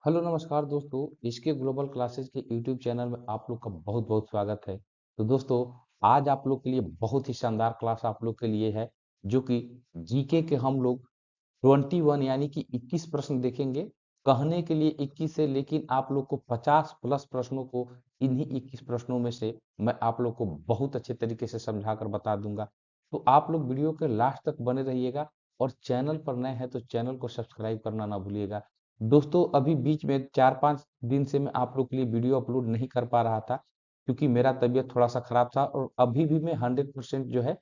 Hello नमस्कार दोस्तों, इसके ग्लोबल क्लासेस के यूट्यूब चैनल में आप लोग का बहुत बहुत स्वागत है। तो दोस्तों, आज आप लोग के लिए बहुत ही शानदार क्लास आप लोग के लिए है, जो कि जीके के हम लोग 21 यानी कि 21 प्रश्न देखेंगे। कहने के लिए 21 है, लेकिन आप लोग को 50 प्लस प्रश्नों को इन्हीं 21 प्रश्नों में से मैं आप लोग को बहुत अच्छे तरीके से समझा कर बता दूंगा। तो आप लोग वीडियो के लास्ट तक बने रहिएगा, और चैनल पर नए हैं तो चैनल को सब्सक्राइब करना ना भूलिएगा। दोस्तों, अभी बीच में 4-5 दिन से मैं आप लोग के लिए वीडियो अपलोड नहीं कर पा रहा था, क्योंकि मेरा तबीयत थोड़ा सा खराब था, और अभी भी मैं 100% जो है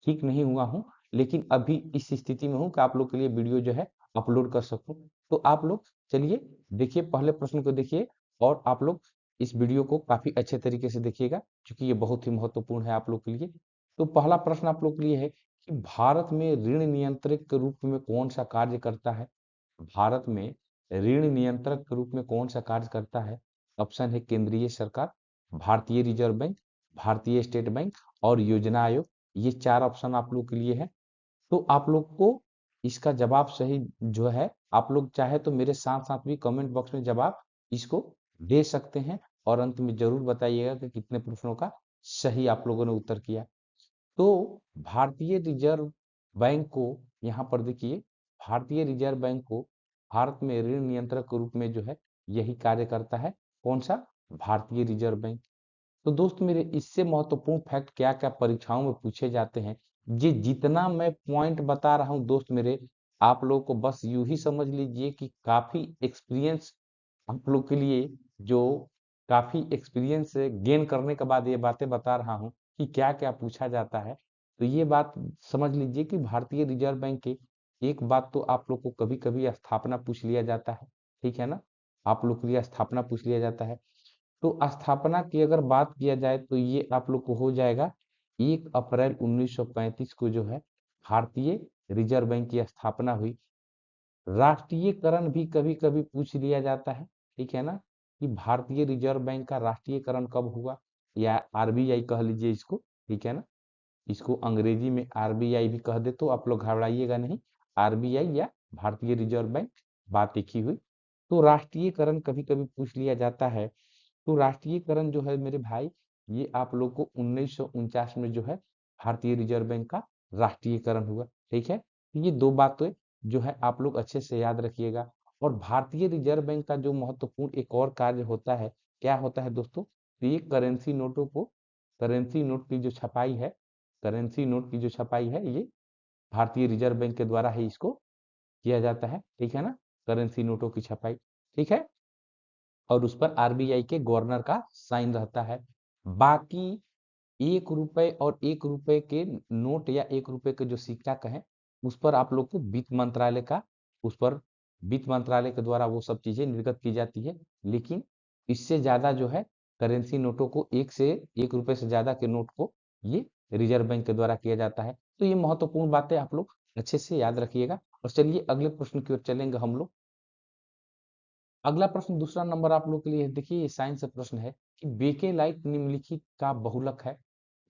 ठीक नहीं हुआ हूँ। लेकिन अभी इस स्थिति में हूँ कि आप लोग के लिए वीडियो जो है अपलोड कर सकूं। तो आप लोग चलिए देखिए, पहले प्रश्न को देखिए, और आप लोग इस वीडियो को काफी अच्छे तरीके से देखिएगा, क्योंकि ये बहुत ही महत्वपूर्ण है आप लोग के लिए। तो पहला प्रश्न आप लोग के लिए है कि भारत में ऋण नियंत्रक के रूप में कौन सा कार्य करता है। भारत में ऋण नियंत्रक के रूप में कौन सा कार्य करता है। ऑप्शन है केंद्रीय सरकार, भारतीय रिजर्व बैंक, भारतीय स्टेट बैंक और योजना आयोग। ये चार ऑप्शन आप लोग के लिए है। तो आप लोग को इसका जवाब सही जो है, आप लोग चाहे तो मेरे साथ साथ भी कमेंट बॉक्स में जवाब इसको दे सकते हैं, और अंत में जरूर बताइएगा कि कितने प्रश्नों का सही आप लोगों ने उत्तर किया। तो भारतीय रिजर्व बैंक को, यहाँ पर देखिए, भारतीय रिजर्व बैंक को भारत में ऋण नियंत्रक के रूप में जो है यही कार्य करता है। कौन सा? भारतीय रिजर्व बैंक। तो दोस्त मेरे, इससे महत्वपूर्ण फैक्ट क्या क्या परीक्षाओं में पूछे जाते हैं, ये जितना मैं पॉइंट बता रहा हूँ दोस्त मेरे, आप लोगों को बस यूं ही समझ लीजिए कि काफी एक्सपीरियंस आप लोग के लिए, जो काफी एक्सपीरियंस गेन करने के बाद ये बातें बता रहा हूँ कि क्या क्या पूछा जाता है। तो ये बात समझ लीजिए कि भारतीय रिजर्व बैंक की एक बात तो आप लोग को कभी कभी स्थापना पूछ लिया जाता है, ठीक है ना। आप लोग के लिए स्थापना पूछ लिया जाता है। तो स्थापना की अगर बात किया जाए तो ये आप लोग को हो जाएगा 1 अप्रैल 1935 को जो है भारतीय रिजर्व बैंक की स्थापना हुई। राष्ट्रीयकरण भी कभी कभी पूछ लिया जाता है, ठीक है ना, कि भारतीय रिजर्व बैंक का राष्ट्रीयकरण कब हुआ, या आरबीआई कह लीजिए इसको, ठीक है ना। इसको अंग्रेजी में आरबीआई भी कह दे तो आप लोग घबराइएगा नहीं। आरबीआई या भारतीय रिजर्व बैंक, बात एक ही हुई। तो राष्ट्रीयकरण कभी कभी पूछ लिया जाता है। तो राष्ट्रीयकरण जो है मेरे भाई, ये आप लोग को 1949 में जो है भारतीय रिजर्व बैंक का राष्ट्रीयकरण हुआ, ठीक है। तो ये दो बातें जो है आप लोग अच्छे से याद रखिएगा। और भारतीय रिजर्व बैंक का जो महत्वपूर्ण एक और कार्य होता है, क्या होता है दोस्तों, तो ये करेंसी नोटों को, करेंसी नोट की जो छपाई है, करेंसी नोट की जो छपाई है, ये भारतीय रिजर्व बैंक के द्वारा ही इसको किया जाता है, ठीक है ना। करेंसी नोटों की छपाई, ठीक है। और उस पर आरबीआई के गवर्नर का साइन रहता है। बाकी 1 रुपए और 1 रुपए के नोट, या 1 रुपए के जो सिक्का कहें, उस पर आप लोग को वित्त मंत्रालय का, उस पर वित्त मंत्रालय के द्वारा वो सब चीजें निर्गत की जाती है। लेकिन इससे ज्यादा जो है करेंसी नोटों को, 1 रुपए से ज्यादा के नोट को ये रिजर्व बैंक के द्वारा किया जाता है। तो ये महत्वपूर्ण बातें आप लोग अच्छे से याद रखिएगा। और चलिए अगले प्रश्न की ओर चलेंगे हम लोग। अगला प्रश्न, दूसरा नंबर आप लोग के लिए है। देखिए, ये साइंस से प्रश्न है कि बेकेलाइट निम्नलिखित का बहुलक है।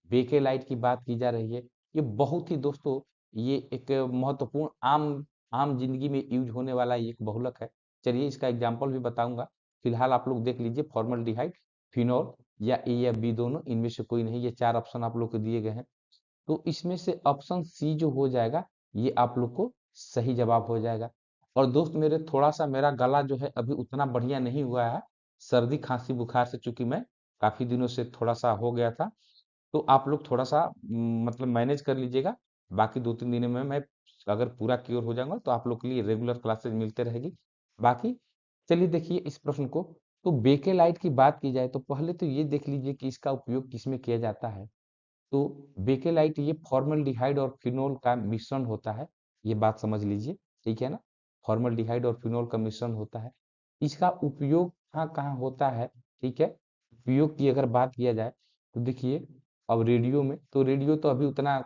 बेकेलाइट की बात की जा रही है। ये बहुत ही दोस्तों, ये एक महत्वपूर्ण आम आम जिंदगी में यूज होने वाला ये एक बहुलक है। चलिए इसका एग्जांपल भी बताऊंगा। फिलहाल आप लोग देख लीजिए, फॉर्मल्डिहाइड, फिनोल, या ए या बी दोनों, इनमें से कोई नहीं। ये चार ऑप्शन आप लोग को दिए गए हैं। तो इसमें से ऑप्शन सी जो हो जाएगा, ये आप लोग को सही जवाब हो जाएगा। और दोस्त मेरे, थोड़ा सा मेरा गला जो है अभी उतना बढ़िया नहीं हुआ है, सर्दी खांसी बुखार से, चूंकि मैं काफी दिनों से थोड़ा सा हो गया था। तो आप लोग थोड़ा सा मतलब मैनेज कर लीजिएगा। बाकी 2-3 दिनों में मैं अगर पूरा क्योर हो जाऊंगा तो आप लोग के लिए रेगुलर क्लासेस मिलते रहेगी। बाकी चलिए देखिए इस प्रश्न को। तो बेकेलाइट की बात की जाए तो पहले तो ये देख लीजिए कि इसका उपयोग किसमें किया जाता है। तो बेकेलाइट ये फॉर्मल्डिहाइड और फिनोल का मिश्रण होता है, ये बात समझ लीजिए, ठीक है ना। फॉर्मल्डिहाइड और फिनोल का मिश्रण होता है। इसका उपयोग कहाँ कहाँ होता है, ठीक है। उपयोग की अगर बात किया जाए तो देखिए, अब रेडियो में, तो रेडियो तो अभी उतना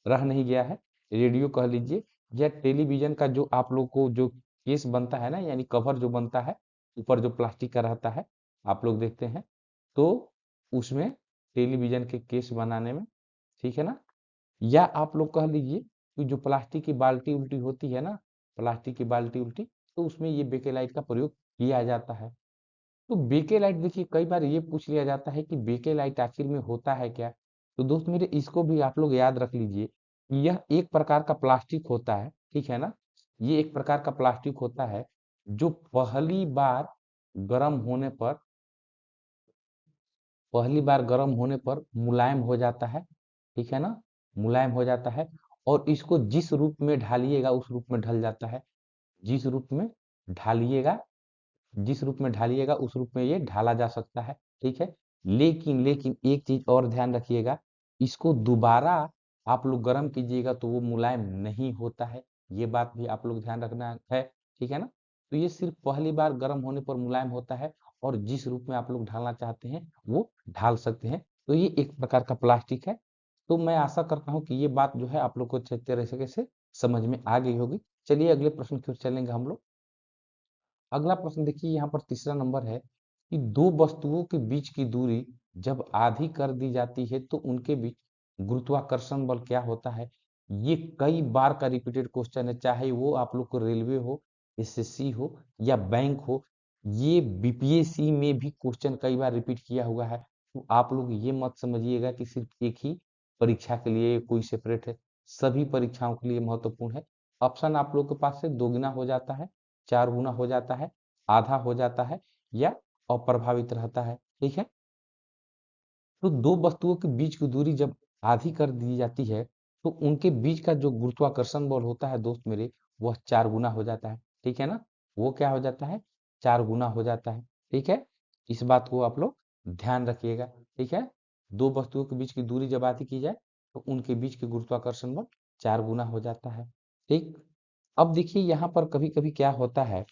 रह नहीं गया है। रेडियो कह लीजिए, या टेलीविजन का जो आप लोग को जो केस बनता है ना, यानी कवर जो बनता है, ऊपर जो प्लास्टिक का रहता है, आप लोग देखते हैं, तो उसमें टेलीविजन के केस बनाने में, ठीक है ना। या आप लोग कह लीजिए कि जो प्लास्टिक की बाल्टी उल्टी होती है ना, प्लास्टिक की बाल्टी उल्टी, तो उसमें ये बेकेलाइट का प्रयोग किया जाता है। तो बेकेलाइट देखिए कई बार ये पूछ लिया जाता है कि बेकेलाइट आखिर में होता है क्या? तो दोस्त मेरे इसको भी आप लोग याद रख लीजिए कि यह एक प्रकार का प्लास्टिक होता है, ठीक है ना? ये एक प्रकार का प्लास्टिक होता है जो पहली बार गर्म होने पर मुलायम हो जाता है, ठीक है ना? मुलायम हो जाता है और इसको जिस रूप में ढालिएगा उस रूप में ढल जाता है। जिस रूप में ढालिएगा जिस रूप में ढालिएगा उस रूप में ये ढाला जा सकता है, ठीक है। लेकिन लेकिन एक चीज और ध्यान रखिएगा, इसको दोबारा आप लोग गर्म कीजिएगा तो वो मुलायम नहीं होता है, ये बात भी आप लोग ध्यान रखना है, ठीक है ना। तो ये सिर्फ पहली बार गर्म होने पर मुलायम होता है और जिस रूप में आप लोग ढालना चाहते हैं वो ढाल सकते हैं। तो ये एक प्रकार का प्लास्टिक है। तो मैं आशा करता हूँ कि ये बात जो है आप लोग को अच्छे तरीके से समझ में आ गई होगी। चलिए अगले प्रश्न की ओर चलेंगे हम लोग। अगला प्रश्न देखिए यहाँ पर तीसरा नंबर है कि दो वस्तुओं के बीच की दूरी जब आधी कर दी जाती है तो उनके बीच गुरुत्वाकर्षण बल क्या होता है। ये कई बार का रिपीटेड क्वेश्चन है, चाहे वो आप लोग को रेलवे हो, एसएससी हो या बैंक हो। ये बीपीएससी में भी क्वेश्चन कई बार रिपीट किया हुआ है। तो आप लोग ये मत समझिएगा कि सिर्फ एक ही परीक्षा के लिए कोई सेपरेट है, सभी परीक्षाओं के लिए महत्वपूर्ण है। ऑप्शन आप लोग के पास से दोगुना हो जाता है, 4 गुना हो जाता है, आधा हो जाता है या अप्रभावित रहता है, ठीक है। तो दो वस्तुओं के बीच की दूरी जब आधी कर दी जाती है तो उनके बीच का जो गुरुत्वाकर्षण बल होता है दोस्त मेरे, वह 4 गुना हो जाता है, ठीक है ना। वो क्या हो जाता है, 4 गुना हो जाता है, ठीक है। इस बात को आप लोग ध्यान रखिएगा, ठीक है। दो वस्तुओं के बीच की दूरी जब आधी की जाए तो उनके बीच के गुरुत्वाकर्षण बल 4 गुना हो जाता है, ठीक। अब देखिए यहाँ पर कभी कभी क्या होता है,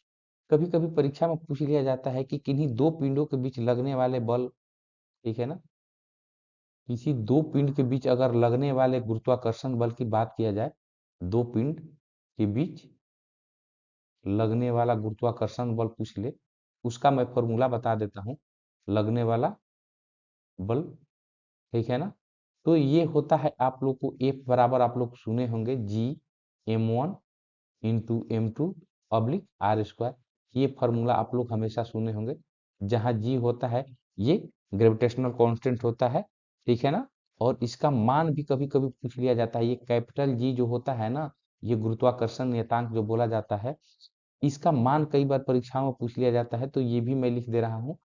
कभी कभी परीक्षा में पूछ लिया जाता है कि किन्हीं दो पिंडों के बीच लगने वाले बल, ठीक है ना, किसी दो पिंड के बीच अगर लगने वाले गुरुत्वाकर्षण बल की बात किया जाए, दो पिंड के बीच लगने वाला गुरुत्वाकर्षण बल पूछ ले, उसका मैं फॉर्मूला बता देता हूँ। लगने वाला बल, ठीक है ना, तो ये होता है आप लोग को F बराबर आप लोग सुने होंगे G m1 into M2 public R²। ये फार्मूला आप लोग हमेशा सुने होंगे। जहाँ G होता है ये ग्रेविटेशनल कांस्टेंट होता है, ठीक है ना। और इसका मान भी कभी कभी पूछ लिया जाता है। ये कैपिटल G जो होता है ना, ये गुरुत्वाकर्षण नियतांक जो बोला जाता है, इसका मान कई बार परीक्षाओं में पूछ लिया जाता है। तो ये भी मैं लिख दे रहा हूँ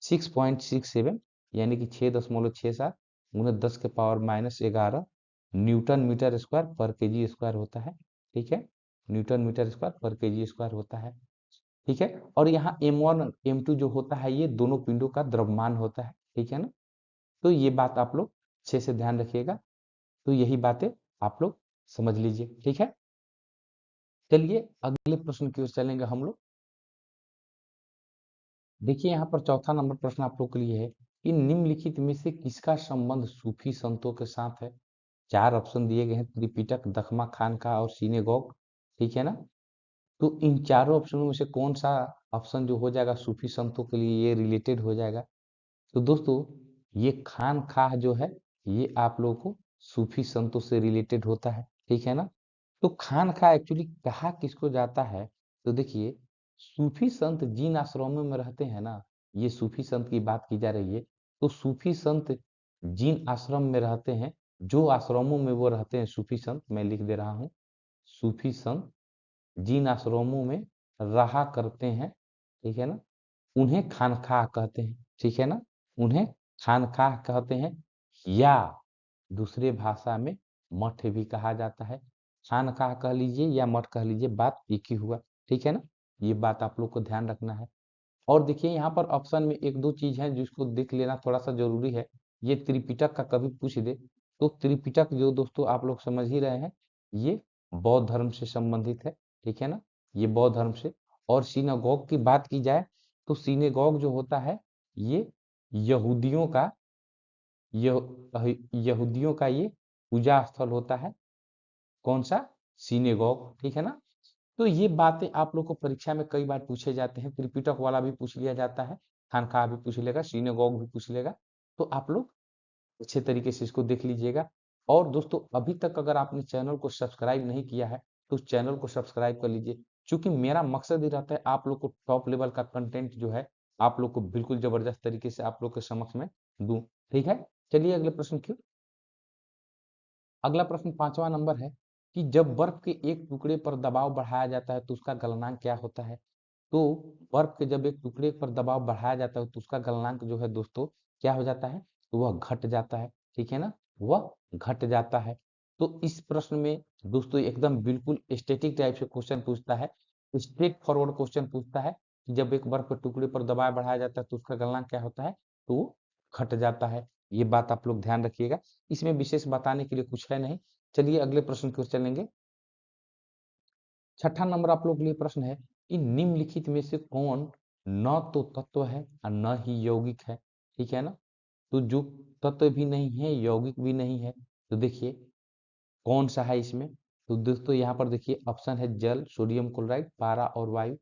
6.67 यानी कि 6.67 गुना 10 के पावर -11 न्यूटन मीटर स्क्वायर पर केजी स्क्वायर होता है, ठीक है। न्यूटन मीटर स्क्वायर पर केजी स्क्वायर होता है, ठीक है। और यहाँ M1 M2 जो होता है ये दोनों पिंडों का द्रव्यमान होता है, ठीक है ना। तो ये बात आप लोग अच्छे से ध्यान रखिएगा। तो यही बातें आप लोग समझ लीजिए, ठीक है। चलिए अगले प्रश्न की ओर चलेंगे हम लोग। देखिए यहाँ पर चौथा नंबर प्रश्न आप लोग के लिए है कि निम्नलिखित में से किसका संबंध सूफी संतों के साथ है। चार ऑप्शन दिए गए हैं, त्रिपिटक, दखमा खानका और सिनेगॉग, ठीक है ना। तो इन चारों ऑप्शनों में से कौन सा ऑप्शन जो हो जाएगा सूफी संतों के लिए ये रिलेटेड हो जाएगा। तो दोस्तों ये खान खाह जो है ये आप लोगों को सूफी संतों से रिलेटेड होता है, ठीक है ना। तो खान खाह एक्चुअली कहा किसको जाता है, तो देखिए सूफी संत जिन आश्रमों में रहते हैं ना, ये सूफी संत की बात की जा रही है। तो सूफी संत जिन आश्रम में रहते हैं, जो आश्रमों में वो रहते हैं सूफी संत, मैं लिख दे रहा हूँ, सूफी संत जिन आश्रमों में रहा करते हैं, ठीक है ना, उन्हें खानकाह कहते हैं, ठीक है ना। उन्हें खानकाह कहते हैं या दूसरे भाषा में मठ भी कहा जाता है। खानकाह कह लीजिए या मठ कह लीजिए, बात एक ही हुआ, ठीक है ना। ये बात आप लोग को ध्यान रखना है। और देखिए यहाँ पर ऑप्शन में एक दो चीज है जिसको देख लेना थोड़ा सा जरूरी है। ये त्रिपिटक का कभी पूछ दे तो त्रिपिटक जो दोस्तों आप लोग समझ ही रहे हैं, ये बौद्ध धर्म से संबंधित है, ठीक है ना। ये बौद्ध धर्म से। और सिनागोग की बात की जाए तो सिनेगॉग जो होता है ये यहूदियों का यहूदियों का ये पूजा स्थल होता है। कौन सा, सिनेगॉग, ठीक है ना। तो ये बातें आप लोग को परीक्षा में कई बार पूछे जाते हैं। त्रिपिटक वाला भी पूछ लिया जाता है, खानकाह भी पूछ लेगा, सिनेगॉग भी पूछ लेगा। तो आप लोग अच्छे तरीके से इसको देख लीजिएगा। और दोस्तों अभी तक अगर आपने चैनल को सब्सक्राइब नहीं किया है तो चैनल को सब्सक्राइब कर लीजिए। चूंकि मेरा मकसद ही रहता है आप लोग को टॉप लेवल का कंटेंट जो है आप लोग को बिल्कुल जबरदस्त तरीके से आप लोग के समक्ष में दूं। ठीक है, चलिए अगले प्रश्न की। अगला प्रश्न 5वां नंबर है कि जब बर्फ के एक टुकड़े पर दबाव बढ़ाया जाता है तो उसका गलनांक क्या होता है। तो बर्फ के जब एक टुकड़े पर दबाव बढ़ाया जाता है तो उसका गलनांक जो है दोस्तों क्या हो जाता है, तो वह घट जाता है। ठीक है ना, वह घट जाता है। तो इस प्रश्न में दोस्तों एकदम बिल्कुल स्टैटिक टाइप से क्वेश्चन पूछता है, स्ट्रेट फॉरवर्ड क्वेश्चन पूछता है कि जब एक बर्फ के टुकड़े पर दबाव बढ़ाया जाता है तो उसका गलनांक क्या होता है, तो वो घट जाता है। ये बात आप लोग ध्यान रखिएगा, इसमें विशेष बताने के लिए कुछ है नहीं। चलिए अगले प्रश्न की ओर चलेंगे। छठा नंबर आप लोग के लिए प्रश्न है कि निम्नलिखित में से कौन न तो तत्व है और न ही यौगिक है। ठीक है ना, तो जो तत्व भी नहीं है यौगिक भी नहीं है, तो देखिए कौन सा है इसमें। तो दोस्तों यहाँ पर देखिए ऑप्शन है जल, सोडियम क्लोराइड, पारा और वायु।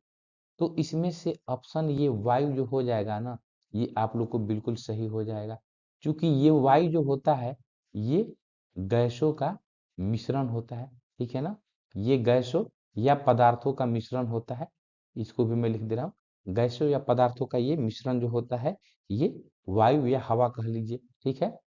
तो इसमें से ऑप्शन ये वायु जो हो जाएगा ना, ये आप लोग को बिल्कुल सही हो जाएगा। क्योंकि ये वायु जो होता है ये गैसों का मिश्रण होता है। ठीक है ना, ये गैसों या पदार्थों का मिश्रण होता है। इसको भी मैं लिख दे रहा हूँ, गैसों या पदार्थों का ये मिश्रण जो होता है ये वायु या हवा कह लीजिए। ठीक है,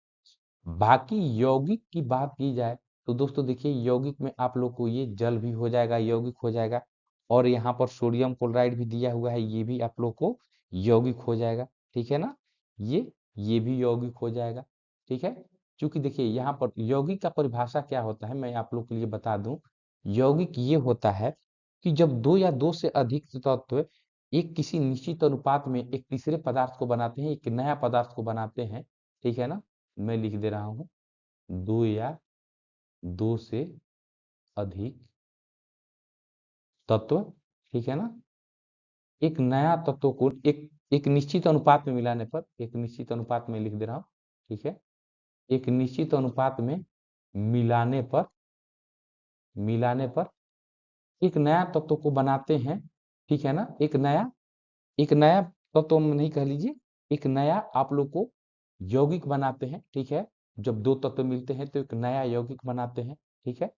बाकी यौगिक की बात की जाए तो दोस्तों देखिए यौगिक में आप लोग को ये जल भी हो जाएगा, यौगिक हो जाएगा। और यहाँ पर सोडियम क्लोराइड भी दिया हुआ है, ये भी आप लोग को यौगिक हो जाएगा। ठीक है ना, ये भी यौगिक हो जाएगा। ठीक है, क्योंकि देखिए यहाँ पर यौगिक का परिभाषा क्या होता है मैं आप लोग के लिए बता दूं। यौगिक ये होता है कि जब दो या दो से अधिक तत्व एक किसी निश्चित अनुपात में एक तीसरे पदार्थ को बनाते हैं, एक नया पदार्थ को बनाते हैं। ठीक है ना, मैं लिख दे रहा हूँ, दो या दो से अधिक तत्व। ठीक है ना, एक नया तत्व को एक एक निश्चित अनुपात में मिलाने पर, एक निश्चित अनुपात में लिख दे रहा हूँ। ठीक है, एक निश्चित अनुपात में मिलाने पर मिलाने पर एक नया तत्व को बनाते हैं। ठीक है ना, एक नया तत्व में नहीं कह लीजिए, एक नया आप लोग को यौगिक बनाते हैं। ठीक है, जब दो तत्व मिलते हैं तो एक नया यौगिक बनाते हैं। ठीक है,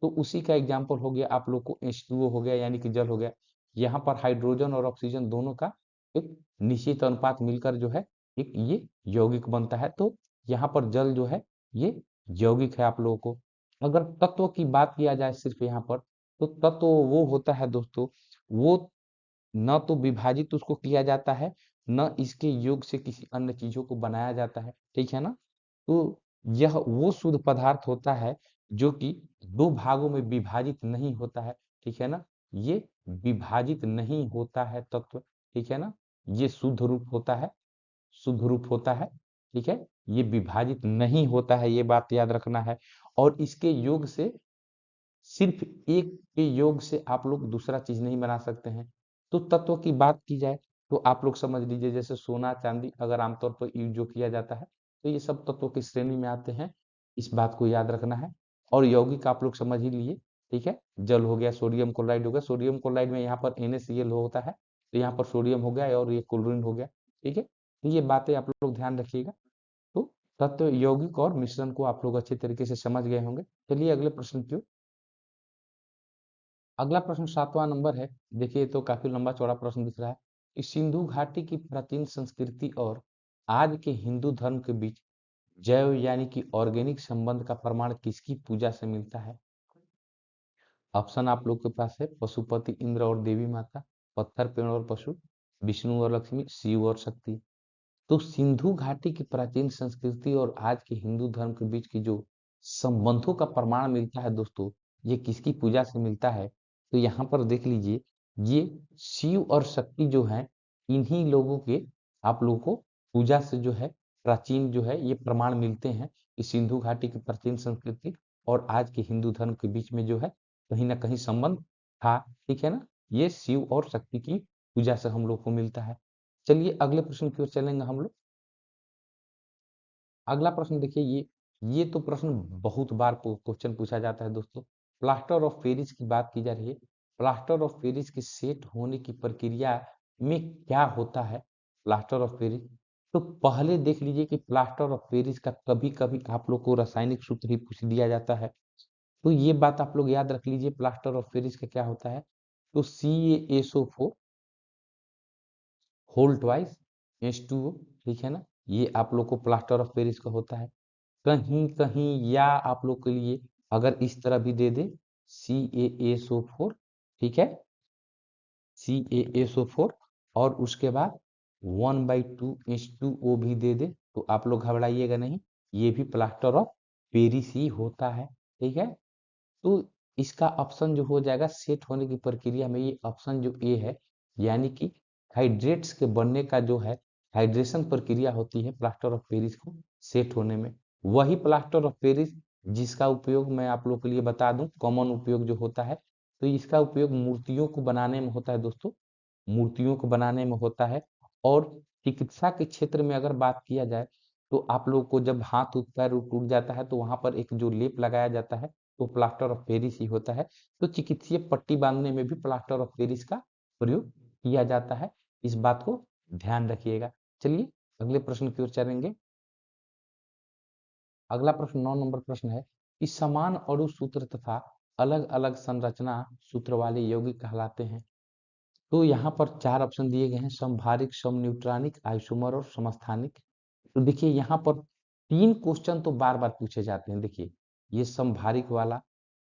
तो उसी का एग्जाम्पल हो गया आप लोग को H2O हो गया यानी कि जल हो गया। यहाँ पर हाइड्रोजन और ऑक्सीजन दोनों का एक निश्चित अनुपात मिलकर जो है एक ये यौगिक बनता है। तो यहाँ पर जल जो है ये यौगिक है आप लोगों को। अगर तत्व की बात किया जाए सिर्फ यहाँ पर, तो तत्व वो होता है दोस्तों, वो न तो विभाजित उसको किया जाता है, न इसके योग से किसी अन्य चीजों को बनाया जाता है। ठीक है ना, तो यह वो शुद्ध पदार्थ होता है जो कि दो भागों में विभाजित नहीं होता है। ठीक है ना, ये विभाजित नहीं होता है तत्व। ठीक है ना, ये शुद्ध रूप होता है, शुद्ध रूप होता है। ठीक है, ये विभाजित नहीं होता है, ये बात याद रखना है। और इसके योग से, सिर्फ एक के योग से आप लोग दूसरा चीज नहीं बना सकते हैं। तो तत्व की बात की जाए तो आप लोग समझ लीजिए जैसे सोना चांदी अगर आमतौर पर यूज जो किया जाता है तो ये सब तत्वों की श्रेणी में आते हैं। इस बात को याद रखना है। और यौगिक आप लोग समझ ही लिए। ठीक है, जल हो गया, सोडियम क्लोराइड हो गया, सोडियम क्लोराइड में यहाँ पर NaCl होता है तो यहाँ पर सोडियम हो गया और ये क्लोरीन हो गया। ठीक है, तो ये बातें आप लोग ध्यान रखिएगा। तो तत्व, यौगिक और मिश्रण को आप लोग अच्छे तरीके से समझ गए होंगे। चलिए अगले प्रश्न की ओर। अगला प्रश्न 7वां नंबर है। देखिए तो काफी लंबा चौड़ा प्रश्न दिख रहा है कि सिंधु घाटी की प्राचीन संस्कृति और आज के हिंदू धर्म के बीच जैव यानी कि ऑर्गेनिक संबंध का प्रमाण किसकी पूजा से मिलता है। ऑप्शन आप लोग के पास है पशुपति इंद्र और देवी माता, पत्थर पेड़ और पशु, विष्णु और लक्ष्मी, शिव और शक्ति। तो सिंधु घाटी की प्राचीन संस्कृति और आज के हिंदू धर्म के बीच की जो संबंधों का प्रमाण मिलता है दोस्तों, ये किसकी पूजा से मिलता है। तो यहाँ पर देख लीजिए, ये शिव और शक्ति जो है इन्हीं लोगों के आप लोगों को पूजा से जो है प्राचीन जो है ये प्रमाण मिलते हैं कि सिंधु घाटी की प्राचीन संस्कृति और आज के हिंदू धर्म के बीच में जो है कहीं ना कहीं संबंध था। ठीक है ना, ये शिव और शक्ति की पूजा से हम लोग को मिलता है। चलिए अगले प्रश्न की ओर चलेंगे हम लोग। अगला प्रश्न देखिए, ये तो प्रश्न बहुत बार क्वेश्चन पूछा जाता है दोस्तों। प्लास्टर ऑफ पेरिस की बात की जा रही है। प्लास्टर ऑफ पेरिस के सेट होने की प्रक्रिया में क्या होता है प्लास्टर ऑफ पेरिस। तो पहले देख लीजिए कि प्लास्टर ऑफ पेरिस का कभी कभी आप लोग को रासायनिक सूत्र ही पूछ दिया जाता है। तो ये बात आप लोग याद रख लीजिए, प्लास्टर ऑफ पेरिस का क्या होता है, तो CaSO4 होल ट्वाइस H2O, ठीक है ना, ये आप लोग को प्लास्टर ऑफ पेरिस का होता है। कहीं कहीं या आप लोग के लिए अगर इस तरह भी दे दे CaSO4, ठीक है, CaSO4 और उसके बाद 1/2 H2O भी दे दे तो आप लोग घबराइएगा नहीं, ये भी प्लास्टर ऑफ पेरिस ही होता है, ठीक है। तो इसका ऑप्शन जो हो जाएगा सेट होने की प्रक्रिया में, ये ऑप्शन जो ए है, यानी कि हाइड्रेट्स के बनने का जो है हाइड्रेशन प्रक्रिया होती है प्लास्टर ऑफ पेरिस को सेट होने में, वही प्लास्टर ऑफ पेरिस जिसका उपयोग मैं आप लोग के लिए बता दूं, कॉमन उपयोग जो होता है, तो इसका उपयोग मूर्तियों को बनाने में होता है दोस्तों, मूर्तियों को बनाने में होता है। और चिकित्सा के क्षेत्र में अगर बात किया जाए तो आप लोग को जब हाथ पैर टूट जाता है तो वहां पर एक जो लेप लगाया जाता है तो प्लास्टर ऑफ पेरिस ही होता है। तो चिकित्सीय पट्टी बांधने में भी प्लास्टर ऑफ पेरिस का प्रयोग किया जाता है, इस बात को ध्यान रखिएगा। चलिए अगले प्रश्न की ओर चलेंगे। अगला प्रश्न 9 नंबर प्रश्न है कि समान अणु सूत्र तथा अलग अलग संरचना सूत्र वाले यौगिक कहलाते हैं। तो यहाँ पर 4 ऑप्शन दिए गए हैं, समभारिक, समन्यूट्रॉनिक, आइसोमर और समस्थानिक। तो देखिए यहाँ पर 3 क्वेश्चन तो बार बार पूछे जाते हैं। देखिए ये समभारिक वाला,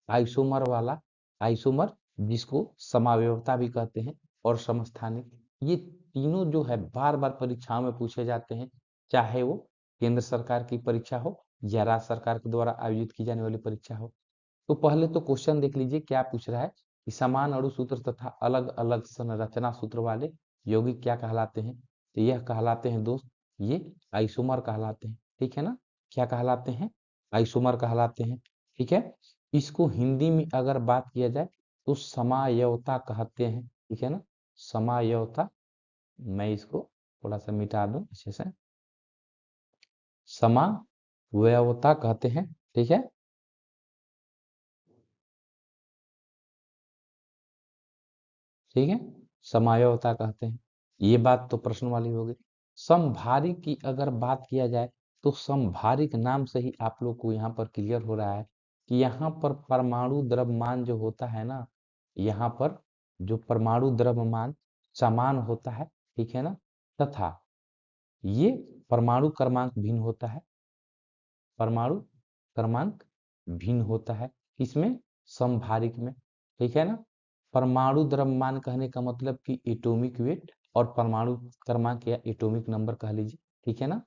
आइसोमर वाला, आइसोमर जिसको समावयवता भी कहते हैं, और समस्थानिक, ये तीनों जो है बार बार परीक्षाओं में पूछे जाते हैं, चाहे वो केंद्र सरकार की परीक्षा हो या राज्य सरकार के द्वारा आयोजित की जाने वाली परीक्षा हो। तो पहले तो क्वेश्चन देख लीजिए क्या पूछ रहा है कि समान अणु सूत्र तथा अलग अलग संरचना सूत्र वाले यौगिक क्या कहलाते हैं। तो यह कहलाते हैं दोस्त, ये आइसोमर कहलाते हैं, ठीक है ना। क्या कहलाते हैं? आइसोमर कहलाते हैं, ठीक है। इसको हिंदी में अगर बात किया जाए तो समायवता कहते हैं, ठीक है ना, समायवता। मैं इसको थोड़ा सा मिटा दूं अच्छे से, समावयवता कहते हैं, ठीक है। ठीक है, समायोता कहते हैं। ये बात तो प्रश्न वाली हो गई। समभारिक की अगर बात किया जाए तो समभारिक नाम से ही आप लोग को यहाँ पर क्लियर हो रहा है कि यहाँ पर परमाणु द्रव्यमान जो होता है ना, यहाँ पर जो परमाणु द्रव्यमान समान होता है, ठीक है ना, तथा ये परमाणु क्रमांक भिन्न होता है, परमाणु क्रमांक भिन्न होता है किसमें? समभारिक में, ठीक है ना। परमाणु द्रव्यमान कहने का मतलब कि एटॉमिक वेट और परमाणु क्रमांक या एटॉमिक नंबर कह लीजिए, ठीक है ना।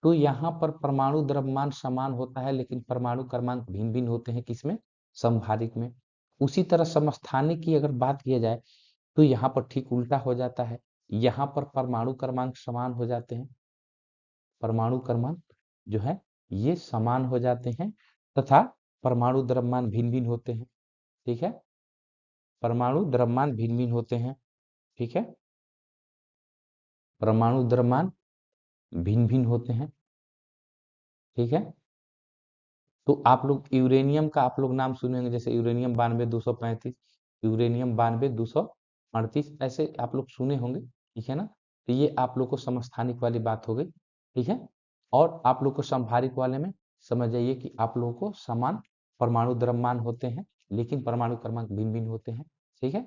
तो यहाँ पर परमाणु द्रव्यमान समान होता है लेकिन परमाणु क्रमांक भिन्न भिन्न होते हैं किसमें? समभारिक में। उसी तरह समस्थानिक की अगर बात किया जाए तो यहाँ पर ठीक उल्टा हो जाता है, यहाँ पर परमाणु क्रमांक समान हो जाते हैं, परमाणु क्रमांक जो है ये समान हो जाते हैं तथा परमाणु द्रव्यमान भिन्न भिन्न होते हैं, ठीक है। परमाणु द्रव्यमान भिन्न भिन्न होते हैं, ठीक है, परमाणु द्रव्यमान भिन्न भिन्न होते हैं, ठीक है। तो आप लोग यूरेनियम का आप लोग नाम सुनेंगे, जैसे यूरेनियम 92 235, यूरेनियम 92 238, ऐसे आप लोग सुने होंगे, ठीक है ना। तो ये आप लोग को समस्थानिक वाली बात हो गई, ठीक है। और आप लोग को समभारिक वाले में समझ जाइए कि आप लोगों को समान परमाणु द्रव्यमान होते हैं लेकिन परमाणु क्रमांक भिन्न भिन्न होते हैं, ठीक है।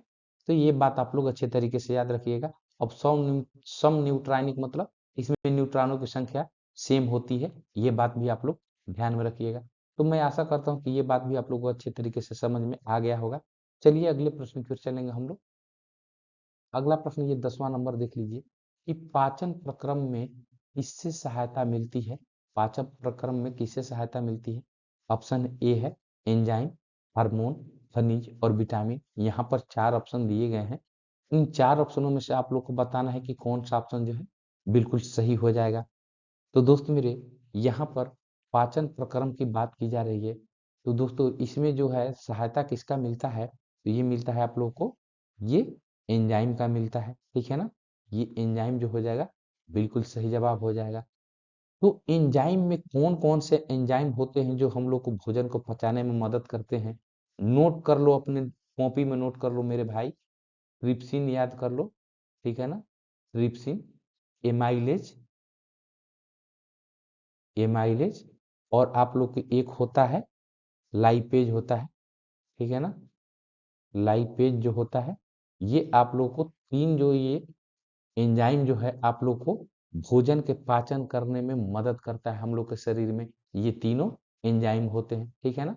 तो ये बात आप लोग अच्छे तरीके से याद रखिएगा। अब सम न्यूट्रॉनिक मतलब इसमें न्यूट्रॉनों की संख्या सेम होती है, ये बात भी आप लोग ध्यान में रखिएगा। तो मैं आशा करता हूँ कि ये बात भी आप लोगों को अच्छे तरीके से समझ में आ गया होगा। चलिए अगले प्रश्न की ओर चलेंगे हम लोग। अगला प्रश्न ये 10वां नंबर देख लीजिए कि पाचन प्रक्रम में किससे सहायता मिलती है? पाचन प्रक्रम में किससे सहायता मिलती है? ऑप्शन ए है एंजाइम, हार्मोन, खनिज और विटामिन। यहाँ पर 4 ऑप्शन दिए गए हैं, इन 4 ऑप्शनों में से आप लोग को बताना है कि कौन सा ऑप्शन जो है बिल्कुल सही हो जाएगा। तो दोस्त मेरे यहाँ पर पाचन प्रक्रम की बात की जा रही है, तो दोस्तों इसमें जो है सहायता किसका मिलता है? तो ये मिलता है आप लोग को, ये एंजाइम का मिलता है, ठीक है ना। ये एंजाइम जो हो जाएगा बिल्कुल सही जवाब हो जाएगा। तो एंजाइम में कौन कौन से एंजाइम होते हैं जो हम लोग को भोजन को पचाने में मदद करते हैं? नोट कर लो, अपने कॉपी में नोट कर लो मेरे भाई। ट्रिप्सिन याद कर लो, ठीक है ना, ट्रिप्सिन, एमाइलेज, एमाइलेज, और आप लोग के एक होता है लाइपेज होता है, ठीक है ना, लाइपेज जो होता है ये आप लोग को तीन जो ये एंजाइम जो है आप लोग को भोजन के पाचन करने में मदद करता है हम लोग के शरीर में। ये तीनों एंजाइम होते हैं, ठीक है ना।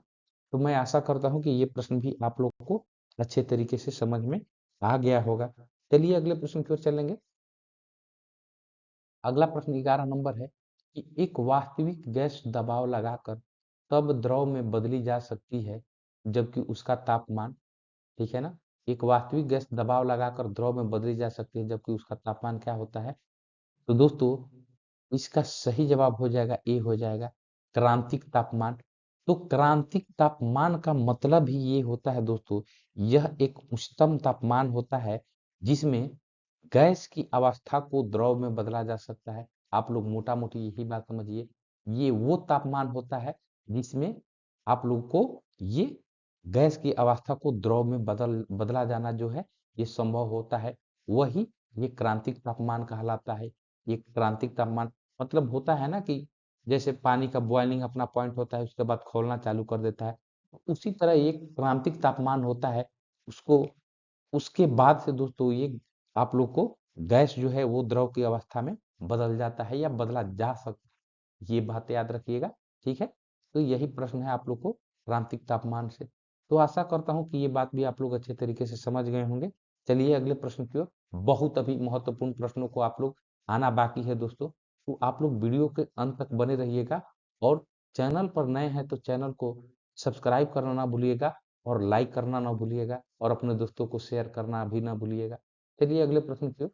तो मैं आशा करता हूँ कि ये प्रश्न भी आप लोग को अच्छे तरीके से समझ में आ गया होगा। चलिए अगले प्रश्न की ओर चलेंगे। अगला प्रश्न 11 नंबर है कि एक वास्तविक गैस दबाव लगाकर तब द्रव में बदली जा सकती है जबकि उसका तापमान, ठीक है ना। एक वास्तविक गैस दबाव लगाकर द्रव में बदली जा सकती है जबकि उसका तापमान क्या होता है। तो दोस्तों इसका सही जवाब हो जाएगा ए, हो जाएगा क्रांतिक तापमान। तो क्रांतिक तापमान का मतलब ही ये होता है दोस्तों, यह एक उच्चतम तापमान होता है जिसमें गैस की अवस्था को द्रव में बदला जा सकता है। आप लोग मोटा मोटी यही बात समझिए, ये वो तापमान होता है जिसमें आप लोग को ये गैस की अवस्था को द्रव में बदला जाना जो है ये संभव होता है। वही ये क्रांतिक तापमान कहलाता है। ये क्रांतिक तापमान मतलब होता है ना कि जैसे पानी का बॉइलिंग अपना पॉइंट होता है, उसके बाद खौलना चालू कर देता है, उसी तरह एक क्रांतिक तापमान होता है। उसको उसके बाद से दोस्तों ये आप लोग को गैस जो है वो द्रव की अवस्था में बदल जाता है या बदला जा सकता है। ये बात याद रखिएगा, ठीक है। तो यही प्रश्न है आप लोग को क्रांतिक तापमान से। तो आशा करता हूँ कि ये बात भी आप लोग अच्छे तरीके से समझ गए होंगे। चलिए अगले प्रश्न की ओर। बहुत अभी महत्वपूर्ण प्रश्नों को आप लोग आना बाकी है दोस्तों, तो आप लोग वीडियो के अंत तक बने रहिएगा। और चैनल पर नए हैं तो चैनल को सब्सक्राइब करना ना भूलिएगा और लाइक करना ना भूलिएगा और अपने दोस्तों को शेयर करना भी ना भूलिएगा। चलिए अगले प्रश्न की ओर।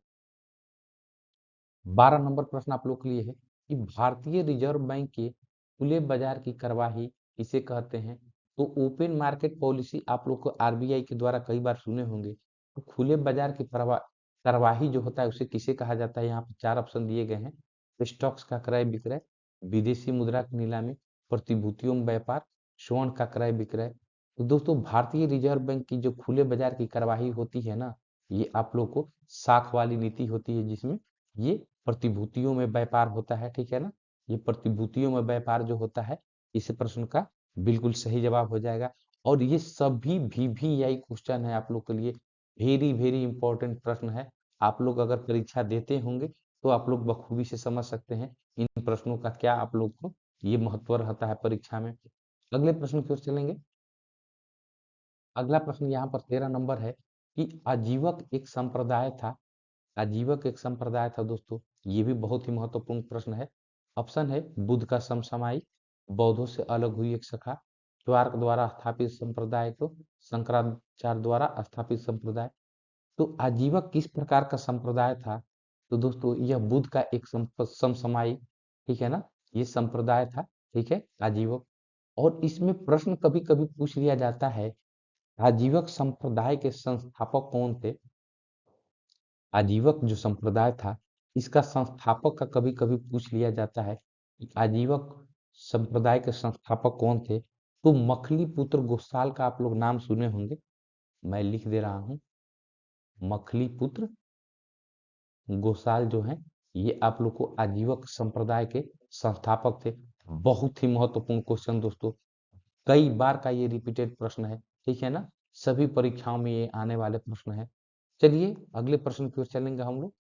12 नंबर प्रश्न आप लोग के लिए है कि भारतीय रिजर्व बैंक के खुले बाजार की कार्यवाही किसे कहते हैं। तो ओपन मार्केट पॉलिसी आप लोग को आरबीआई के द्वारा कई बार सुने होंगे। तो खुले बाजार की कार्यवाही जो होता है उसे किसे कहा जाता है। यहाँ पर चार ऑप्शन दिए गए हैं। स्टॉक्स का क्रय विक्रय, विदेशी मुद्रा की नीलामी, प्रतिभूतियों में व्यापार, स्वर्ण का क्रय विक्रय। तो दोस्तों भारतीय रिजर्व बैंक की जो खुले बाजार की कार्यवाही होती है ना, ये आप लोग को साख वाली नीति होती है जिसमें ये प्रतिभूतियों में व्यापार होता है, ठीक है ना। ये प्रतिभूतियों में व्यापार जो होता है, इस प्रश्न का बिल्कुल सही जवाब हो जाएगा। और ये सभी वीवीआई क्वेश्चन है आप लोग के लिए, वेरी वेरी इंपॉर्टेंट प्रश्न है। आप लोग अगर परीक्षा देते होंगे तो आप लोग बखूबी से समझ सकते हैं इन प्रश्नों का क्या आप लोग को ये महत्व रहता है परीक्षा में। अगले प्रश्न की ओर चलेंगे। अगला प्रश्न यहाँ पर 13 नंबर है कि आजीवक एक संप्रदाय था। आजीवक एक संप्रदाय था दोस्तों, ये भी बहुत ही महत्वपूर्ण प्रश्न है। ऑप्शन है बुद्ध का समसामयिक, बौद्धों से अलग हुई एक शाखा, क्वार्क द्वारा स्थापित संप्रदाय, तो शंकराचार्य द्वारा स्थापित संप्रदाय। तो आजीवक किस प्रकार का संप्रदाय था। तो दोस्तों यह बुद्ध का एक समसामयिक, ठीक है ना, ये संप्रदाय था, ठीक है, आजीवक। और इसमें प्रश्न कभी कभी पूछ लिया जाता है आजीवक संप्रदाय के संस्थापक कौन थे। आजीवक जो संप्रदाय था इसका संस्थापक का कभी कभी पूछ लिया जाता है कि आजीवक संप्रदाय के संस्थापक कौन थे। तो मखली पुत्र गोसाल का आप लोग नाम सुने होंगे, मैं लिख दे रहा हूं। मखली पुत्र गोसाल जो हैं ये आप लोग को आजीवक संप्रदाय के संस्थापक थे। बहुत ही महत्वपूर्ण क्वेश्चन दोस्तों, कई बार का ये रिपीटेड प्रश्न है, ठीक है ना। सभी परीक्षाओं में ये आने वाले प्रश्न है। चलिए अगले प्रश्न की ओर चलेंगे हम लोग।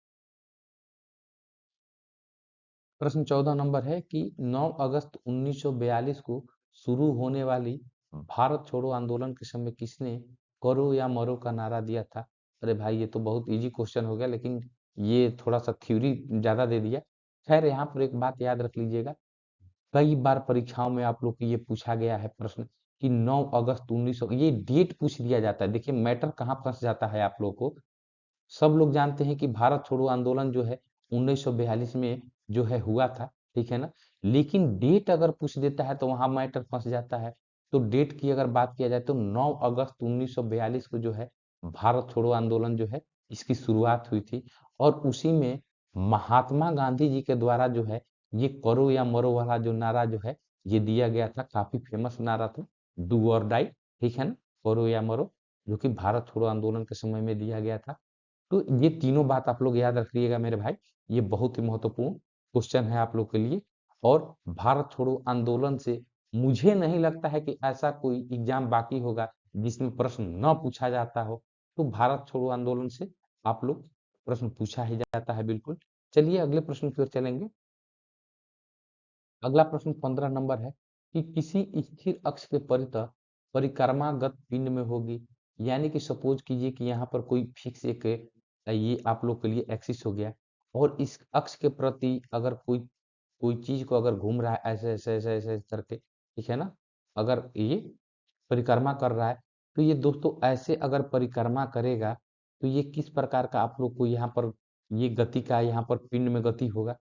प्रश्न 14 नंबर है कि 9 अगस्त 1942 को शुरू होने वाली भारत छोड़ो आंदोलन के समय किसने करो या मरो का नारा दिया था। अरे भाई ये तो बहुत इजी क्वेश्चन हो गया, लेकिन ये थोड़ा सा थ्योरी ज्यादा दे दिया। खैर यहाँ पर एक बात याद रख लीजिएगा, कई बार परीक्षाओं में आप लोग को ये पूछा गया है प्रश्न कि 9 अगस्त 1900, ये डेट पूछ लिया जाता है। देखिए मैटर कहाँ फंस जाता है आप लोग को। सब लोग जानते हैं कि भारत छोड़ो आंदोलन जो है 1942 में जो है हुआ था, ठीक है ना। लेकिन डेट अगर पूछ देता है तो वहां मैटर फंस जाता है। तो डेट की अगर बात किया जाए तो 9 अगस्त 1942 को जो है भारत छोड़ो आंदोलन जो है इसकी शुरुआत हुई थी। और उसी में महात्मा गांधी जी के द्वारा जो है ये करो या मरो वाला जो नारा जो है ये दिया गया था। काफी फेमस नारा था, डू और डाई, ठीक है ना, करो या मरो, जो कि भारत छोड़ो आंदोलन के समय में दिया गया था। तो ये तीनों बात आप लोग याद रखिएगा मेरे भाई, ये बहुत ही महत्वपूर्ण क्वेश्चन है आप लोग के लिए। और भारत छोड़ो आंदोलन से मुझे नहीं लगता है कि ऐसा कोई एग्जाम बाकी होगा जिसमें प्रश्न न पूछा जाता हो। तो भारत छोड़ो आंदोलन से आप लोग प्रश्न पूछा ही जाता है बिल्कुल। चलिए अगले प्रश्न की ओर चलेंगे। अगला प्रश्न 15 नंबर है कि किसी स्थिर अक्ष के परितः परिक्रमागत पिंड में होगी। यानी कि सपोज कीजिए कि यहाँ पर कोई फिक्स एक ये आप लोग के लिए एक्सिस हो गया और इस अक्ष के प्रति अगर कोई कोई चीज को अगर घूम रहा है ऐसे ऐसे ऐसे ऐसे ऐसे करके, ठीक है ना, अगर ये परिक्रमा कर रहा है, तो ये दोस्तों ऐसे अगर परिक्रमा करेगा तो ये किस प्रकार का आप लोग को यहाँ पर ये गति का यहाँ पर पिंड में गति होगा।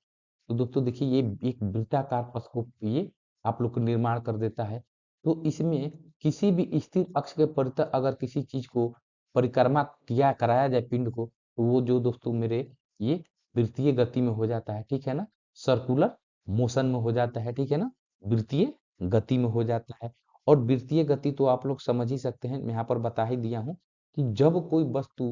तो दोस्तों देखिए ये एक वृत्ताकार पथ को ये आप लोग को निर्माण कर देता है। तो इसमें किसी भी स्थिर अक्ष के परितः अगर किसी चीज को परिक्रमा किया कराया जाए पिंड को, तो वो जो दोस्तों मेरे ये वृत्तीय गति में हो जाता है, ठीक है ना, सर्कुलर मोशन में हो जाता है, ठीक है ना, वृत्तीय गति में हो जाता है। और वृत्तीय गति तो आप लोग समझ ही सकते हैं, मैं यहाँ पर बता ही दिया हूँ कि जब कोई वस्तु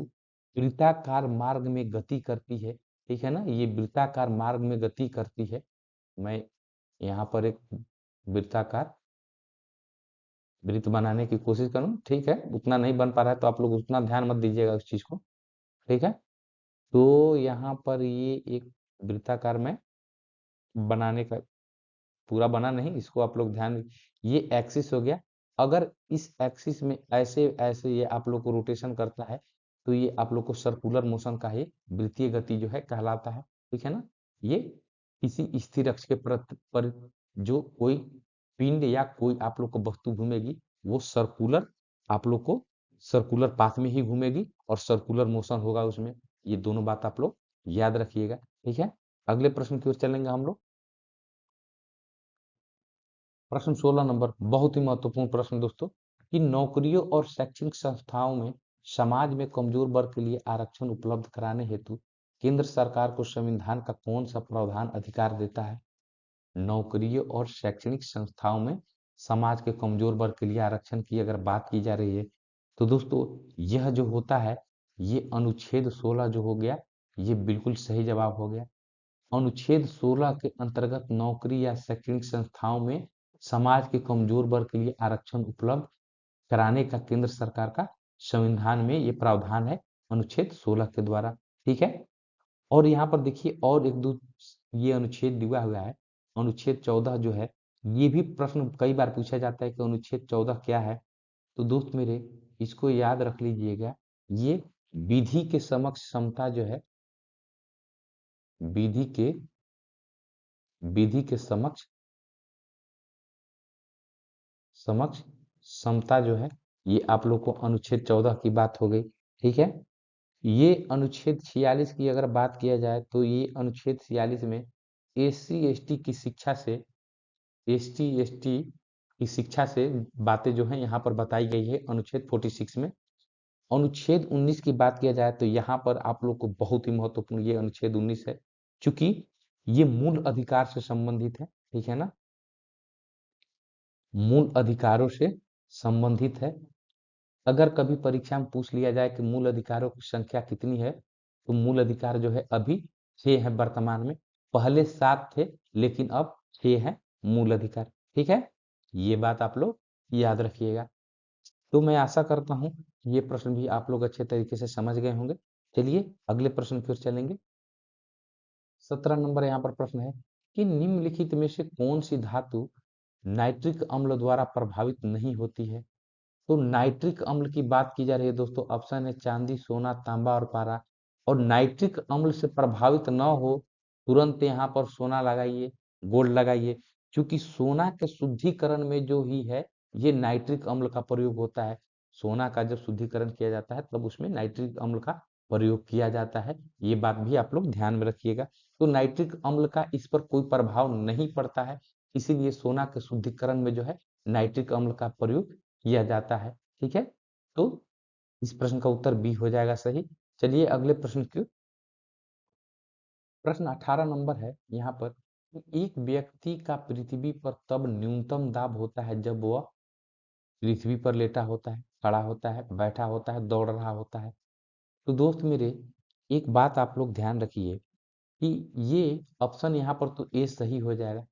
वृत्ताकार मार्ग में गति करती है, ठीक है ना, ये वृत्ताकार मार्ग में गति करती है। मैं यहाँ पर एक वृत्ताकार वृत्त बनाने की कोशिश करूँ, ठीक है, उतना नहीं बन पा रहा है तो आप लोग उतना ध्यान मत दीजिएगा उस चीज को, ठीक है। तो यहाँ पर ये एक वृत्ताकार में बनाने का पूरा बना नहीं, इसको आप लोग ध्यान, ये एक्सिस हो गया। अगर इस एक्सिस में ऐसे ऐसे ये आप लोग को रोटेशन करता है, तो ये आप लोग को सर्कुलर मोशन का ये वृत्तीय गति जो है कहलाता है, ठीक है ना। ये किसी स्थिर अक्ष के पर जो कोई पिंड या कोई आप लोग को वस्तु घूमेगी, वो सर्कुलर आप लोग को सर्कुलर पाथ में ही घूमेगी और सर्कुलर मोशन होगा उसमें। ये दोनों बात आप लोग याद रखिएगा, ठीक है। अगले प्रश्न की ओर चलेंगे हम लोग। प्रश्न 16 नंबर, बहुत ही महत्वपूर्ण प्रश्न दोस्तों, कि नौकरियों और शैक्षणिक संस्थाओं में समाज में कमजोर वर्ग के लिए आरक्षण उपलब्ध कराने हेतु केंद्र सरकार को संविधान का कौन सा प्रावधान अधिकार देता है। नौकरियों और शैक्षणिक संस्थाओं में समाज के कमजोर वर्ग के लिए आरक्षण की अगर बात की जा रही है, तो दोस्तों यह जो होता है, ये अनुच्छेद 16 जो हो गया, ये बिल्कुल सही जवाब हो गया। अनुच्छेद 16 के अंतर्गत नौकरी या शैक्षणिक संस्थाओं में समाज के कमजोर वर्ग के लिए आरक्षण उपलब्ध कराने का केंद्र सरकार का संविधान में ये प्रावधान है, अनुच्छेद 16 के द्वारा, ठीक है। और यहाँ पर देखिए और एक दो ये अनुच्छेद दिया हुआ है, अनुच्छेद 14 जो है, ये भी प्रश्न कई बार पूछा जाता है कि अनुच्छेद 14 क्या है। तो दोस्त मेरे इसको याद रख लीजिएगा, ये विधि के समक्ष समता जो है, विधि के विधि के समक्ष समक्ष समता जो है, ये आप लोग को अनुच्छेद 14 की बात हो गई, ठीक है। ये अनुच्छेद 46 की अगर बात किया जाए, तो ये अनुच्छेद 46 में एससी एसटी की शिक्षा से एसटी एसटी की शिक्षा से बातें जो है यहाँ पर बताई गई है अनुच्छेद 46 में। अनुच्छेद 19 की बात किया जाए तो यहाँ पर आप लोग को बहुत ही महत्वपूर्ण ये अनुच्छेद 19 है, क्योंकि ये मूल अधिकार से संबंधित है, ठीक है ना, मूल अधिकारों से संबंधित है। अगर कभी परीक्षा में पूछ लिया जाए कि मूल अधिकारों की संख्या कितनी है, तो मूल अधिकार जो है अभी 6 है वर्तमान में, पहले 7 थे लेकिन अब 6 है मूल अधिकार, ठीक है। ये बात आप लोग याद रखिएगा। तो मैं आशा करता हूँ ये प्रश्न भी आप लोग अच्छे तरीके से समझ गए होंगे। चलिए अगले प्रश्न फिर चलेंगे। 17 नंबर यहाँ पर प्रश्न है कि निम्नलिखित में से कौन सी धातु नाइट्रिक अम्ल द्वारा प्रभावित नहीं होती है। तो नाइट्रिक अम्ल की बात की जा रही है दोस्तों, ऑप्शन है चांदी, सोना, तांबा और पारा। और नाइट्रिक अम्ल से प्रभावित न हो, तुरंत यहाँ पर सोना लगाइए, गोल्ड लगाइए, क्योंकि सोना के शुद्धिकरण में जो ही है, ये नाइट्रिक अम्ल का प्रयोग होता है। सोना का जब शुद्धिकरण किया जाता है तब उसमें नाइट्रिक अम्ल का प्रयोग किया जाता है, ये बात भी आप लोग ध्यान में रखिएगा। तो नाइट्रिक अम्ल का इस पर कोई प्रभाव नहीं पड़ता है, इसीलिए सोना के शुद्धिकरण में जो है नाइट्रिक अम्ल का प्रयोग किया जाता है, ठीक है। तो इस प्रश्न का उत्तर बी हो जाएगा सही। चलिए अगले प्रश्न की, प्रश्न 18 नंबर है यहाँ पर कि एक व्यक्ति का पृथ्वी पर तब न्यूनतम दाब होता है जब वह पृथ्वी पर लेटा होता है, खड़ा होता है, बैठा होता है, दौड़ रहा होता है। तो दोस्त मेरे एक बात आप लोग ध्यान रखिए कि ये ऑप्शन यहाँ पर तो ए सही हो जाएगा।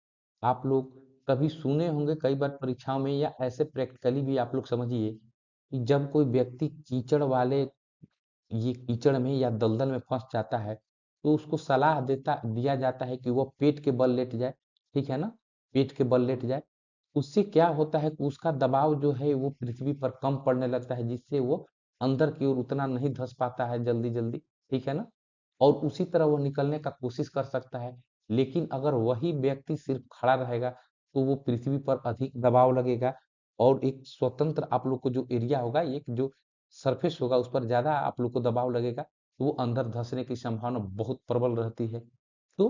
आप लोग कभी सुने होंगे कई बार परीक्षाओं में, या ऐसे प्रैक्टिकली भी आप लोग समझिए कि जब कोई व्यक्ति कीचड़ वाले ये कीचड़ में या दलदल में फंस जाता है, तो उसको सलाह देता दिया जाता है कि वो पेट के बल लेट जाए, ठीक है ना? पेट के बल लेट जाए। उससे क्या होता है कि उसका दबाव जो है वो पृथ्वी पर कम पड़ने लगता है, जिससे वो अंदर की ओर उतना नहीं धंस पाता है जल्दी-जल्दी, ठीक है ना? और उसी तरह वो निकलने का कोशिश कर सकता है। लेकिन अगर वही व्यक्ति सिर्फ खड़ा रहेगा, तो वो पृथ्वी पर अधिक दबाव लगेगा और एक स्वतंत्र आप लोग को जो एरिया होगा, एक जो सरफेस होगा उस पर ज़्यादा आप लोग को दबाव लगेगा, तो वो अंदर धँसने की संभावना बहुत प्रबल रहती है। तो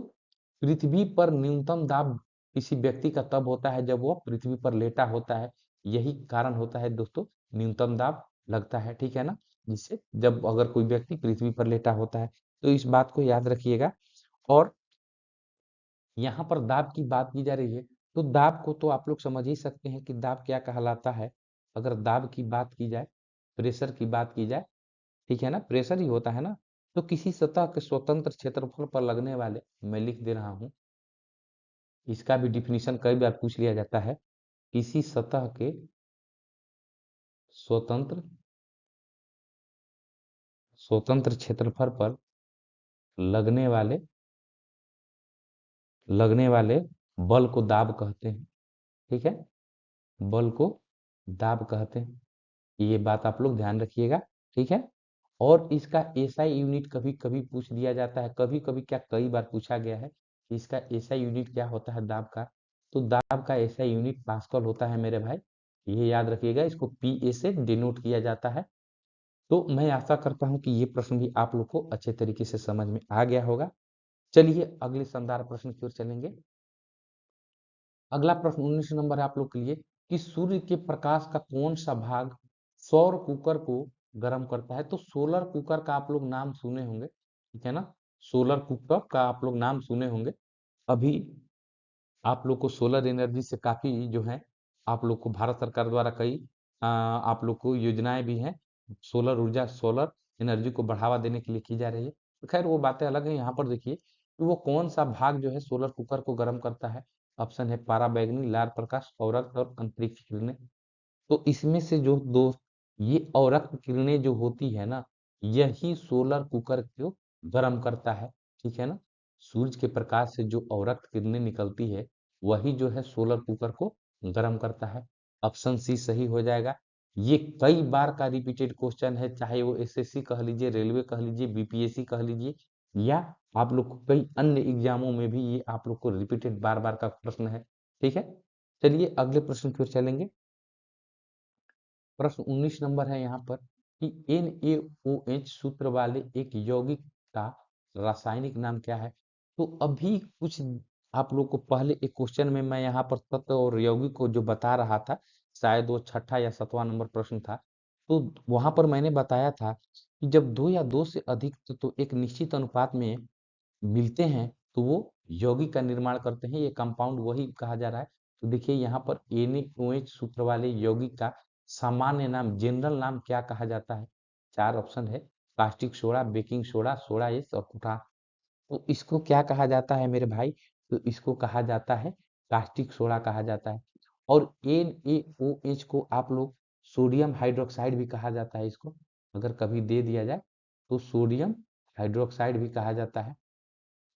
पृथ्वी पर न्यूनतम दाब किसी व्यक्ति का तब होता है जब वो पृथ्वी पर लेटा होता है। यही कारण होता है दोस्तों, न्यूनतम दाब लगता है, ठीक है ना? जिससे जब अगर कोई व्यक्ति पृथ्वी पर लेटा होता है, तो इस बात को याद रखिएगा। और यहाँ पर दाब की बात की जा रही है, तो दाब को तो आप लोग समझ ही सकते हैं कि दाब क्या कहलाता है। अगर दाब की बात की जाए, प्रेशर की बात की जाए, ठीक है ना? प्रेशर ही होता है ना? तो किसी सतह के स्वतंत्र क्षेत्रफल पर लगने वाले, मैं लिख दे रहा हूँ, इसका भी डिफिनीशन कई बार पूछ लिया जाता है। किसी सतह के स्वतंत्र स्वतंत्र क्षेत्रफल पर लगने वाले लगने वाले बल को दाब कहते हैं, ठीक है? बल को दाब कहते हैं। ये बात आप लोग ध्यान रखिएगा, ठीक है? और इसका एसआई यूनिट कभी-कभी पूछ दिया जाता है, कभी-कभी क्या कई बार पूछा गया है कि इसका एसआई यूनिट क्या होता है दाब का? तो दाब का एसआई यूनिट पास्कल होता है मेरे भाई, ये याद रखिएगा, इसको पीए से डिनोट किया जाता है। तो मैं आशा करता हूँ कि ये प्रश्न भी आप लोग को अच्छे तरीके से समझ में आ गया होगा। चलिए अगले शानदार प्रश्न की ओर चलेंगे। अगला प्रश्न 19 नंबर है आप लोग के लिए कि सूर्य के प्रकाश का कौन सा भाग सौर कुकर को गर्म करता है? तो सोलर कुकर का आप लोग नाम सुने होंगे, ठीक है ना? सोलर कुकर का आप लोग नाम सुने होंगे। अभी आप लोग को सोलर एनर्जी से काफी जो है आप लोग को भारत सरकार द्वारा कई आप लोग को योजनाएं भी हैं, सोलर ऊर्जा, सोलर एनर्जी को बढ़ावा देने के लिए की जा रही है। तो खैर वो बातें अलग है। यहाँ पर देखिए कि वो कौन सा भाग जो है सोलर कुकर को गर्म करता है। ऑप्शन है पाराबैंगनी, लाल प्रकाश, सौरभ और अंतरिक्ष किरणें। तो इसमें से जो दो ये अवरक्त किरणें जो होती है ना, यही सोलर कुकर को गर्म करता है, ठीक है ना? सूरज के प्रकाश से जो अवरक्त किरणें निकलती है, वही जो है सोलर कुकर को गर्म करता है। ऑप्शन सी सही हो जाएगा। ये कई बार का रिपीटेड क्वेश्चन है, चाहे वो एसएससी कह लीजिए, रेलवे कह लीजिए, बीपीएससी कह लीजिए, या आप लोग को कई अन्य एग्जामों में भी ये आप लोग को रिपीटेड बार बार का प्रश्न है, ठीक है? चलिए अगले प्रश्न की ओर चलेंगे। प्रश्न 19 नंबर है यहाँ पर कि NaOH सूत्र वाले एक यौगिक का रासायनिक नाम क्या है? तो अभी कुछ आप लोग को पहले एक क्वेश्चन में मैं यहाँ पर तत्व और यौगिक को जो बता रहा था, शायद वो छठा या सातवां नंबर प्रश्न था। तो वहां पर मैंने बताया था कि जब दो या दो से अधिक तो एक निश्चित अनुपात में मिलते हैं, तो वो यौगिक का निर्माण करते हैं, ये कंपाउंड वही कहा जा रहा है। तो देखिए यहाँ पर NaOH सूत्र वाले यौगिक का सामान्य नाम, जनरल नाम क्या कहा जाता है? चार ऑप्शन है, caustic soda, baking soda, soda S और पोटाश। तो इसको क्या कहा जाता है मेरे भाई? तो इसको कहा जाता है कास्टिक सोडा कहा जाता है। और NaOH को आप लोग सोडियम हाइड्रोक्साइड भी कहा जाता है इसको, अगर कभी दे दिया जाए तो सोडियम हाइड्रोक्साइड भी कहा जाता है,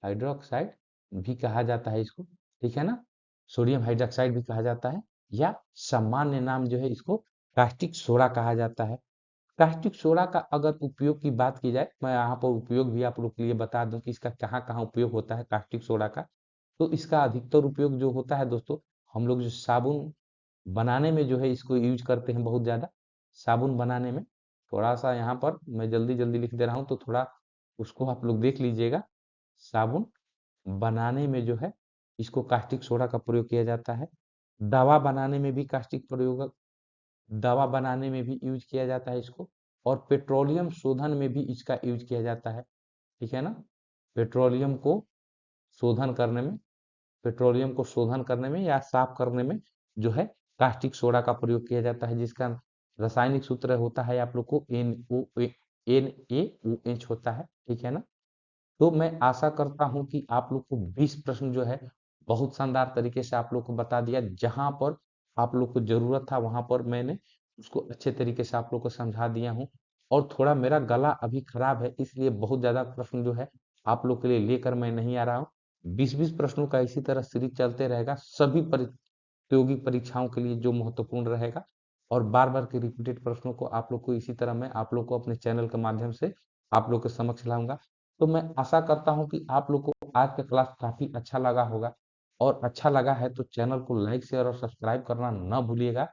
हाइड्रोक्साइड भी कहा जाता है इसको, ठीक है ना? सोडियम हाइड्रोक्साइड भी कहा जाता है, या सामान्य नाम जो है इसको कास्टिक सोडा कहा जाता है। कास्टिक सोडा का अगर उपयोग की बात की जाए, मैं यहाँ पर उपयोग भी आप लोग के लिए बता दूं कि इसका कहाँ-कहाँ उपयोग होता है कास्टिक सोडा का। तो इसका अधिकतर उपयोग जो होता है दोस्तों, हम लोग जो साबुन बनाने में जो है इसको यूज करते हैं बहुत ज़्यादा, साबुन बनाने में। थोड़ा-सा यहाँ पर मैं जल्दी-जल्दी लिख दे रहा हूँ, तो थोड़ा उसको आप लोग देख लीजिएगा। साबुन बनाने में जो है इसको कास्टिक सोडा का प्रयोग किया जाता है। दवा बनाने में भी कास्टिक प्रयोग दवा बनाने में भी यूज किया जाता है इसको, और पेट्रोलियम शोधन में भी इसका यूज किया जाता है, ठीक है ना? पेट्रोलियम को शोधन करने में पेट्रोलियम को शोधन करने में या साफ करने में जो है कास्टिक सोडा का प्रयोग किया जाता है, जिसका रासायनिक सूत्र होता है आप लोग को NaOH होता है, ठीक है ना? तो मैं आशा करता हूं कि आप लोग को 20 प्रश्न जो है बहुत शानदार तरीके से आप लोग को बता दिया। जहां पर आप लोग को जरूरत था वहां पर मैंने उसको अच्छे तरीके से आप लोग को समझा दिया हूं। और थोड़ा मेरा गला अभी खराब है, इसलिए बहुत ज़्यादा प्रश्न जो है आप लोग के लिए लेकर मैं नहीं आ रहा हूँ। 20-20 प्रश्नों का इसी तरह सीरीज चलते रहेगा, सभी प्रतियोगी परीक्षाओं के लिए जो महत्वपूर्ण रहेगा, और बार-बार के रिपीटेड प्रश्नों को आप लोग को इसी तरह मैं आप लोग को अपने चैनल के माध्यम से आप लोग के समक्ष लाऊँगा। तो मैं आशा करता हूँ कि आप लोग को आज का क्लास काफ़ी अच्छा लगा होगा, और अच्छा लगा है तो चैनल को लाइक, शेयर और सब्सक्राइब करना ना भूलिएगा।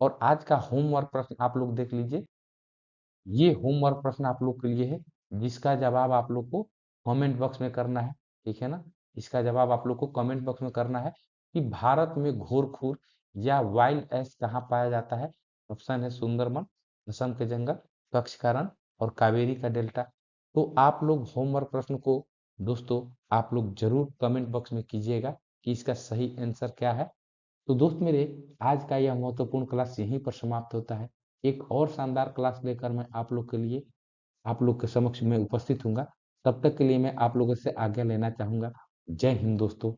और आज का होमवर्क प्रश्न आप लोग देख लीजिए। ये होमवर्क प्रश्न आप लोग के लिए है, जिसका जवाब आप लोग को कमेंट बॉक्स में करना है, ठीक है ना? इसका जवाब आप लोग को कमेंट बॉक्स में करना है कि भारत में घोरखूर या वाइल्ड एस कहाँ पाया जाता है? ऑप्शन है सुंदरबन, असम के जंगल, कच्छ का रण और कावेरी का डेल्टा। तो आप लोग होमवर्क प्रश्न को दोस्तों आप लोग जरूर कमेंट बॉक्स में कीजिएगा कि इसका सही आंसर क्या है। तो दोस्त मेरे, आज का यह महत्वपूर्ण क्लास यहीं पर समाप्त होता है। एक और शानदार क्लास लेकर मैं आप लोग के लिए आप लोग के समक्ष में उपस्थित हूँगा। तब तक के लिए मैं आप लोगों से आज्ञा लेना चाहूँगा। जय हिंद दोस्तों।